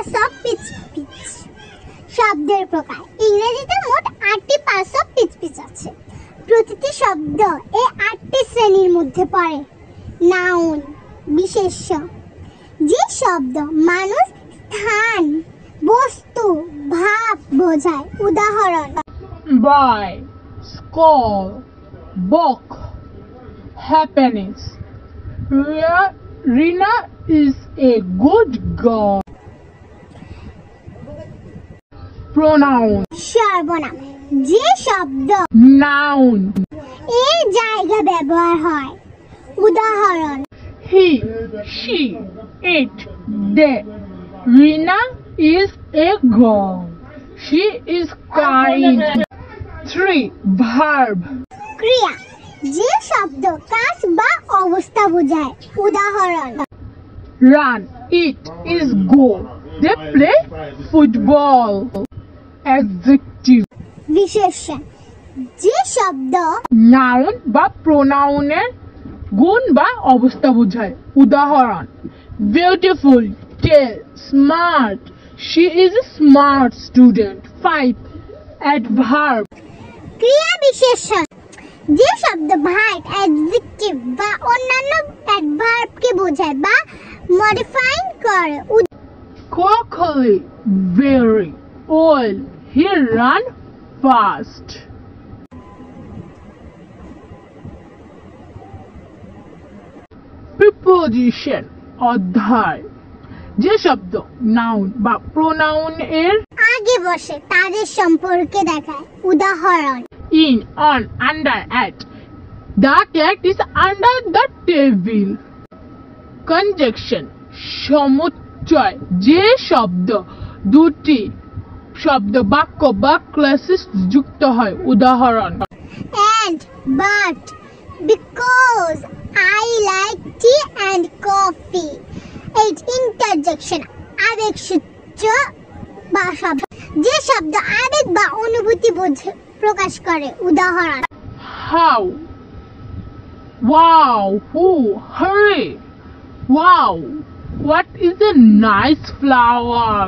Parts of speech. শব্দের প্রকার। ইংরেজিতে মোট 8টি পার্টস অফ স্পিচ আছে। প্রতিটি শব্দ এই 8টি শ্রেণীর মধ্যে পড়ে। নাউন বিশেষ্য, যে শব্দ মানুষ, স্থান, বস্তু, ভাব বোঝায়। উদাহরণ: boy, school, book, happiness. Rina is a good girl. Pronoun. সর্বনাম, যে শব্দ Noun. এর জায়গা ব্যবহার হয়। উদাহরণ: He, she, it, they. Rina is a girl. She is kind. 3. Verb. ক্রিয়া, যে শব্দ কাজ বা অবস্থা বোঝায়। উদাহরণ: Run, eat, is go. They play football. Adjective. বিশেষণ, যে শব্দ Noun বা প্রোনাউনের গুণ বা অবস্থা বোঝায়। উদাহরণ: Beautiful, tall, smart. She is a smart student. 5. Adverb. ক্রিয়া বিশেষণ, যে শব্দ ভার্ব, অ্যাডজেক্টিভ বা অন্যান্য অ্যাডভার্বকে বোঝায় বা মডিফাইং করে। Quickly, very old. He ran fast. Preposition অধ্যায়, যে শব্দ নাউন বা প্রোনাউন এর আগে বসে তাদের সম্পর্কে দেখায়। উদাহরণ: in, on, under, at. The cat is under the table. Conjunction সমুচ্চয়, যে শব্দ দুটি শব্দ বাক্য বা ক্লাসে যুক্ত হয়। উদাহরণ: and, but, because, I like tea and coffee. 8. Interjection আবেগসূচ্য বা শব্দ, যে শব্দ আবেগ বা অনুভূতি প্রকাশ করে। উদাহরণ: how, wow, who, hurry, wow, what is a nice flower.